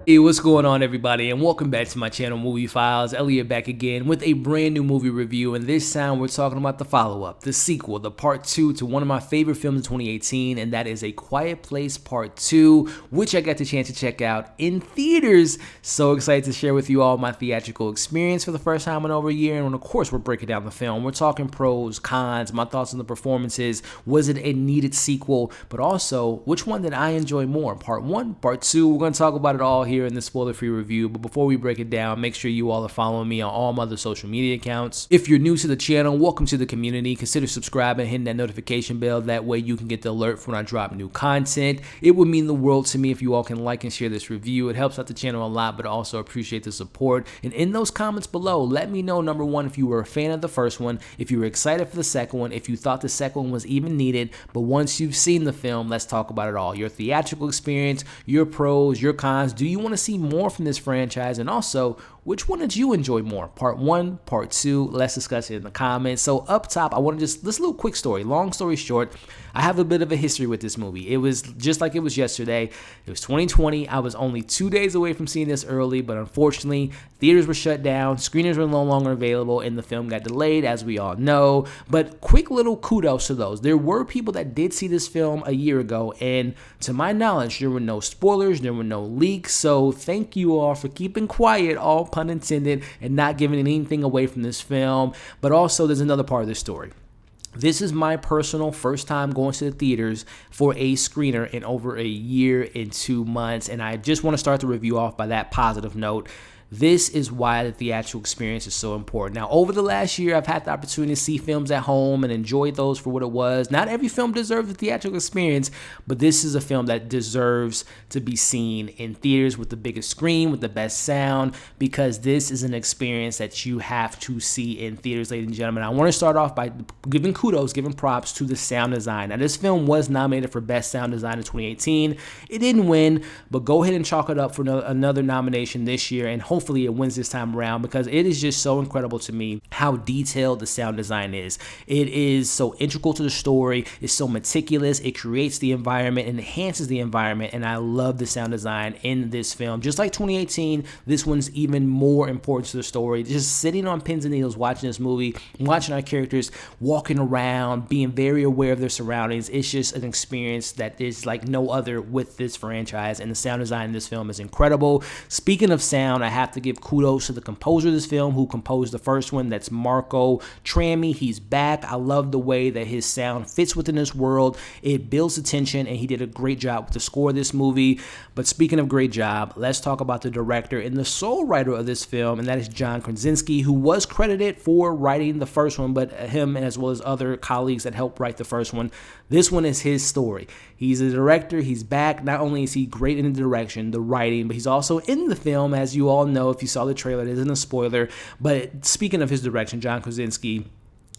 Hey, what's going on, everybody, and welcome back to my channel, Movie Files. Elliot back again with a brand new movie review, and this time we're talking about the follow-up, the sequel, the part 2 to one of my favorite films of 2018, and that is A Quiet Place Part 2, which I got the chance to check out in theaters. So excited to share with you all my theatrical experience for the first time in over a year, and of course we're breaking down the film. We're talking pros, cons, my thoughts on the performances, was it a needed sequel, but also which one did I enjoy more, part 1, part 2. We're going to talk about it all here in the spoiler-free review, but before we break it down, make sure you all are following me on all my other social media accounts. If you're new to the channel, welcome to the community. Consider subscribing and hitting that notification bell. That way you can get the alert when I drop new content. It would mean the world to me if you all can like and share this review. It helps out the channel a lot, but I also appreciate the support. And in those comments below, let me know, number one, if you were a fan of the first one, if you were excited for the second one, if you thought the second one was even needed. But once you've seen the film, let's talk about it all. Your theatrical experience, your pros, your cons. Do you want to see more from this franchise? And also, which one did you enjoy more? Part 1, part 2, let's discuss it in the comments. So up top, I want to this little quick story. Long story short, I have a bit of a history with this movie. It was just like it was yesterday. It was 2020. I was only 2 days away from seeing this early, but unfortunately, theaters were shut down, screeners were no longer available, and the film got delayed, as we all know. But quick little kudos to those. There were people that did see this film a year ago, and to my knowledge, there were no spoilers, there were no leaks, so thank you all for keeping quiet, all pun intended, and not giving anything away from this film. But also, there's another part of this story. This is my personal first time going to the theaters for a screener in over a year and 2 months, and I just want to start the review off by that positive note. This is why the theatrical experience is so important. Now, over the last year, I've had the opportunity to see films at home and enjoy those for what it was. Not every film deserves a theatrical experience, but this is a film that deserves to be seen in theaters with the biggest screen, with the best sound, because this is an experience that you have to see in theaters, ladies and gentlemen. I want to start off by giving kudos, giving props to the sound design. Now, this film was nominated for Best Sound Design in 2018. It didn't win, but go ahead and chalk it up for another nomination this year, and hopefully it wins this time around, because it is just so incredible to me how detailed the sound design is. It is so integral to the story. It's so meticulous. It creates the environment and enhances the environment, and I love the sound design in this film. Just like 2018, this one's even more important to the story. Just sitting on pins and needles watching this movie, watching our characters walking around, being very aware of their surroundings. It's just an experience that is like no other with this franchise, and the sound design in this film is incredible. Speaking of sound, I have to give kudos to the composer of this film who composed the first one. That's Marco Trami. He's back. I love the way that his sound fits within this world. It builds the tension, and he did a great job with the score of this movie. But speaking of great job, let's talk about the director and the sole writer of this film, and that is John Krasinski, who was credited for writing the first one, but him as well as other colleagues that helped write the first one. This one is his story. He's a director. He's back. Not only is he great in the direction, the writing, but he's also in the film, as you all know. If you saw the trailer, it isn't a spoiler. But speaking of his direction, John Krasinski,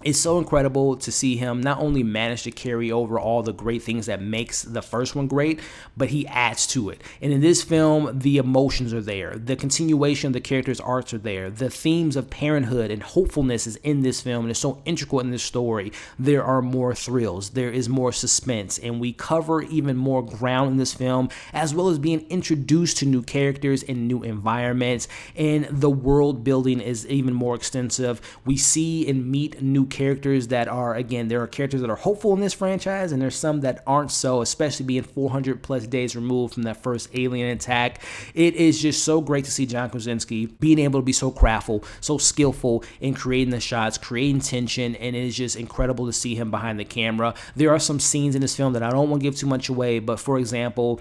it's so incredible to see him not only manage to carry over all the great things that makes the first one great, but he adds to it. And in this film, the emotions are there. The continuation of the characters' arcs are there. The themes of parenthood and hopefulness is in this film, and it's so integral in this story. There are more thrills. There is more suspense, and we cover even more ground in this film, as well as being introduced to new characters and new environments, and the world building is even more extensive. We see and meet new characters that are, again, there are characters that are hopeful in this franchise, and there's some that aren't so, especially being 400 plus days removed from that first alien attack. It is just so great to see John Krasinski being able to be so craftful, so skillful in creating the shots, creating tension, and it is just incredible to see him behind the camera. There are some scenes in this film that I don't want to give too much away, but for example,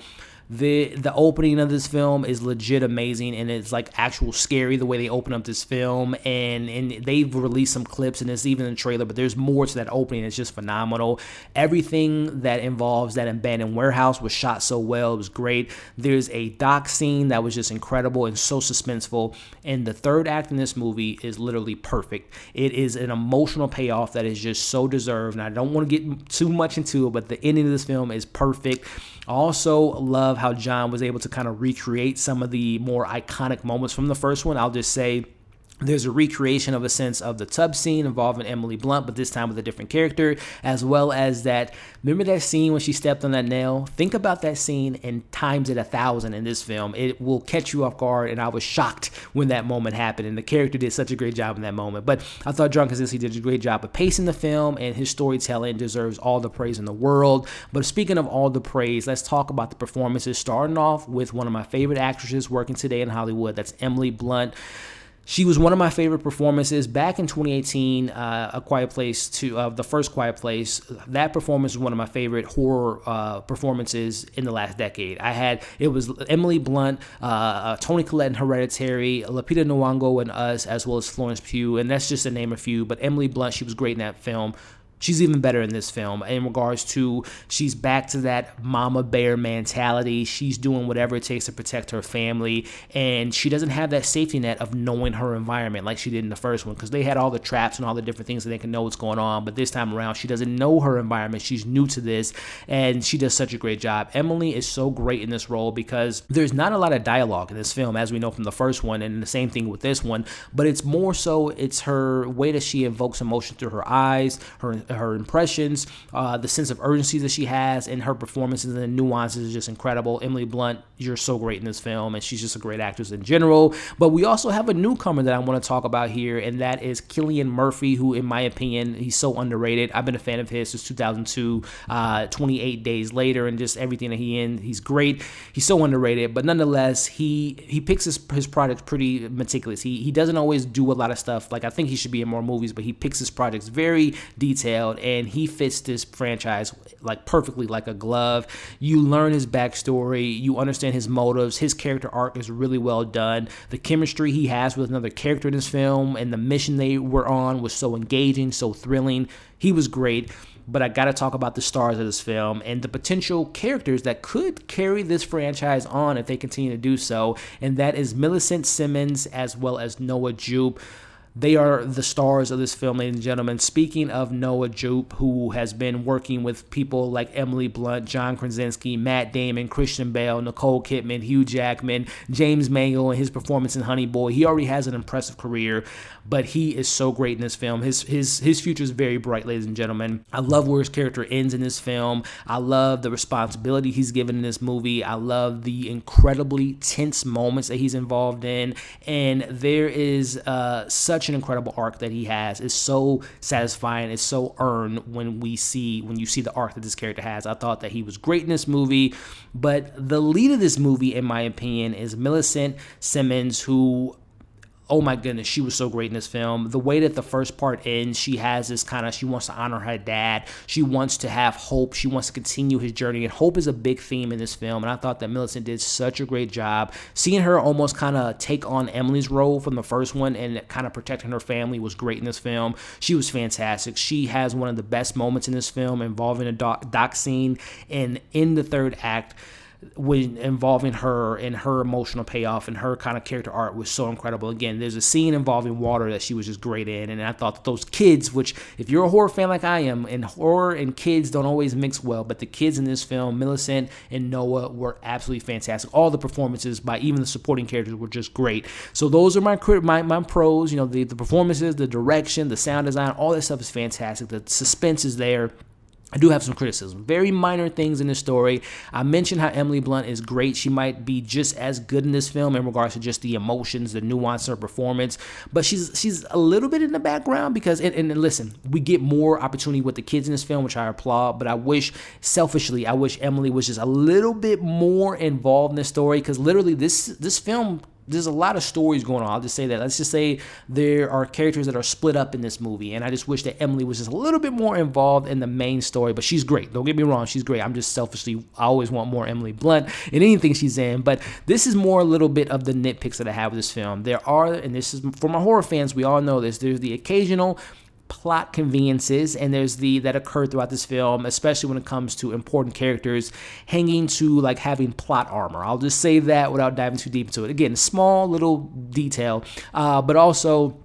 the opening of this film is legit amazing, and it's like actual scary the way they open up this film, and they've released some clips, and it's even in the trailer, but there's more to that opening. It's just phenomenal. Everything that involves that abandoned warehouse was shot so well. It was great. There's a dock scene that was just incredible and so suspenseful, and the third act in this movie is literally perfect. It is an emotional payoff that is just so deserved, and I don't want to get too much into it, but the ending of this film is perfect. I also love how John was able to kind of recreate some of the more iconic moments from the first one. I'll just say There's a recreation of a sense of the tub scene involving Emily Blunt, but this time with a different character, as well as that. Remember that scene when she stepped on that nail? Think about that scene and times it 1,000 in this film. It will catch you off guard, and I was shocked when that moment happened, and the character did such a great job in that moment. But I thought John Krasinski did a great job of pacing the film, and his storytelling deserves all the praise in the world. But speaking of all the praise, let's talk about the performances, starting off with one of my favorite actresses working today in Hollywood. That's Emily Blunt. She was one of my favorite performances back in 2018, A Quiet Place 2, the first Quiet Place. That performance was one of my favorite horror performances in the last decade. It was Emily Blunt, Toni Collette in Hereditary, Lupita Nyong'o in Us, as well as Florence Pugh, and that's just to name a few. But Emily Blunt, she was great in that film. She's even better in this film in regards to she's back to that mama bear mentality. She's doing whatever it takes to protect her family, and she doesn't have that safety net of knowing her environment like she did in the first one, because they had all the traps and all the different things that they can know what's going on. But this time around, she doesn't know her environment. She's new to this, and she does such a great job. Emily is so great in this role because there's not a lot of dialogue in this film, as we know from the first one, and the same thing with this one. But it's more so it's her way that she evokes emotion through her eyes, her impressions, the sense of urgency that she has, and her performances and the nuances is just incredible. Emily Blunt, you're so great in this film, and she's just a great actress in general. But we also have a newcomer that I want to talk about here, and that is Cillian Murphy, who, in my opinion, he's so underrated. I've been a fan of his since 2002, 28 Days Later, and just everything that he's great. He's so underrated, but nonetheless, he picks his projects pretty meticulous. He doesn't always do a lot of stuff. Like, I think he should be in more movies, but he picks his projects very detailed, and he fits this franchise like perfectly like a glove. You learn his backstory, you understand his motives, his character arc is really well done. The chemistry he has with another character in this film and the mission they were on was so engaging, so thrilling. He was great. But I got to talk about the stars of this film and the potential characters that could carry this franchise on if they continue to do so, and that is Millicent Simmonds as well as Noah Jupe. They are the stars of this film, ladies and gentlemen. Speaking of Noah Jupe, who has been working with people like Emily Blunt, John Krasinski, Matt Damon, Christian Bale, Nicole Kidman, Hugh Jackman, James Mangold, and his performance in Honey Boy. He already has an impressive career, but he is so great in this film. His future is very bright, ladies and gentlemen. I love where his character ends in this film. I love the responsibility he's given in this movie. I love the incredibly tense moments that he's involved in, and there is such an incredible arc that he has. It's so satisfying. It's so earned when you see the arc that this character has. I thought that he was great in this movie, but the lead of this movie, in my opinion, is Millicent Simmonds, who, oh my goodness, she was so great in this film. The way that the first part ends, she has this she wants to honor her dad. She wants to have hope. She wants to continue his journey, and hope is a big theme in this film, and I thought that Millicent did such a great job. Seeing her almost take on Emily's role from the first one and kind of protecting her family was great in this film. She was fantastic. She has one of the best moments in this film involving a dock scene, and in the third act, when involving her and her emotional payoff and her kind of character arc was so incredible. Again, there's a scene involving water that she was just great in, and I thought that those kids, which if you're a horror fan like I am, and horror and kids don't always mix well, but the kids in this film, Millicent and Noah, were absolutely fantastic. All the performances by even the supporting characters were just great. So those are my pros. You know, the performances, the direction, the sound design, all that stuff is fantastic. The suspense is there. I do have some criticism. Very minor things in the story. I mentioned how Emily Blunt is great. She might be just as good in this film in regards to just the emotions, the nuance of her performance. But she's a little bit in the background because, and listen, we get more opportunity with the kids in this film, which I applaud. But I wish Emily was just a little bit more involved in the story, because literally this film, there's a lot of stories going on. I'll just say that. Let's just say there are characters that are split up in this movie, and I just wish that Emily was just a little bit more involved in the main story. But she's great. Don't get me wrong, she's great. I'm just selfishly, I always want more Emily Blunt in anything she's in. But this is more a little bit of the nitpicks that I have with this film. There are, and this is for my horror fans, we all know this, there's the occasional plot conveniences, and there's that occur throughout this film, especially when it comes to important characters hanging to having plot armor. I'll just say that without diving too deep into it. Again, small little detail, but also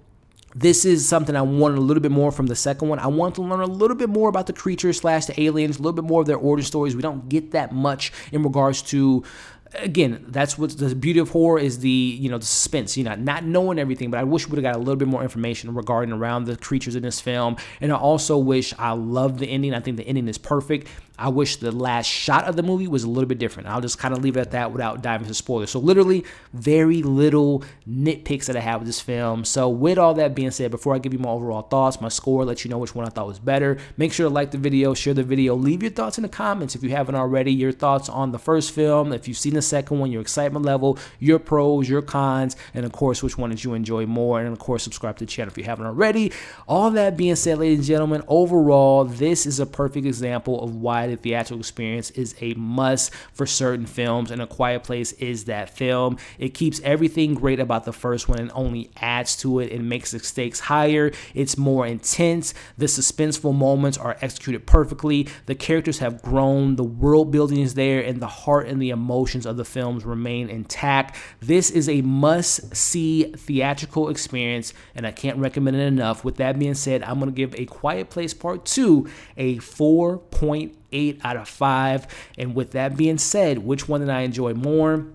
this is something I wanted a little bit more from the second one. I want to learn a little bit more about the creatures / the aliens, a little bit more of their origin stories. We don't get that much in regards to again, that's what the beauty of horror is, the suspense, not knowing everything. But I wish we would have got a little bit more information regarding around the creatures in this film. And I also wish, I love the ending. I think the ending is perfect. I wish the last shot of the movie was a little bit different. I'll just kind of leave it at that without diving into spoilers. So literally very little nitpicks that I have with this film. So with all that being said, before I give you my overall thoughts, my score, let you know which one I thought was better, make sure to like the video, share the video, leave your thoughts in the comments if you haven't already, your thoughts on the first film, if you've seen the second one, your excitement level, your pros, your cons, and of course, which one did you enjoy more, and of course, subscribe to the channel if you haven't already. All that being said, ladies and gentlemen, overall, this is a perfect example of why the theatrical experience is a must for certain films, and A Quiet Place is that film. It keeps everything great about the first one and only adds to it and makes the stakes higher. It's more intense. The suspenseful moments are executed perfectly. The characters have grown. The world building is there, and the heart and the emotions of the films remain intact. This is a must-see theatrical experience, and I can't recommend it enough. With that being said, I'm going to give A Quiet Place Part 2 a 4.8 out of 5. And with that being said, which one did I enjoy more?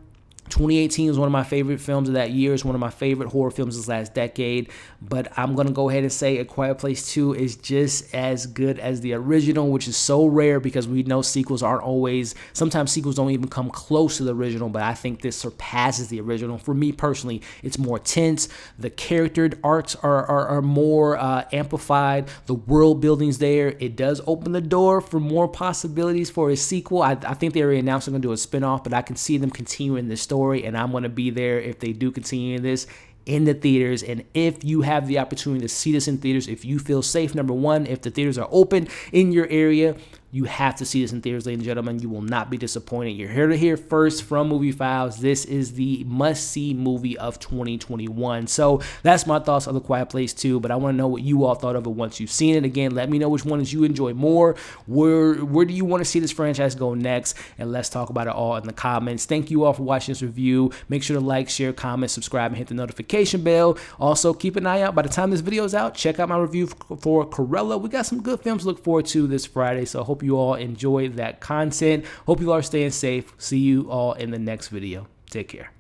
2018 is one of my favorite films of that year. It's one of my favorite horror films this last decade. But I'm going to go ahead and say A Quiet Place 2 is just as good as the original, which is so rare because we know sequels aren't always, sometimes sequels don't even come close to the original, but I think this surpasses the original. For me personally, it's more tense. The character arcs are more amplified. The world building's there. It does open the door for more possibilities for a sequel. I think they already announced they're going to do a spinoff, but I can see them continuing this story. And I'm going to be there if they do continue this in the theaters. And if you have the opportunity to see this in theaters, if you feel safe, number one, if the theaters are open in your area, you have to see this in theaters, ladies and gentlemen. You will not be disappointed. You're here to hear first from Movie Files. This is the must-see movie of 2021. So that's my thoughts on The Quiet Place 2, but I want to know what you all thought of it once you've seen it. Again, let me know which ones you enjoy more. Where do you want to see this franchise go next? And let's talk about it all in the comments. Thank you all for watching this review. Make sure to like, share, comment, subscribe, and hit the notification bell. Also, keep an eye out. By the time this video is out, check out my review for Cruella. We got some good films to look forward to this Friday, so I hope you all enjoy that content. Hope you all are staying safe. See you all in the next video. Take care.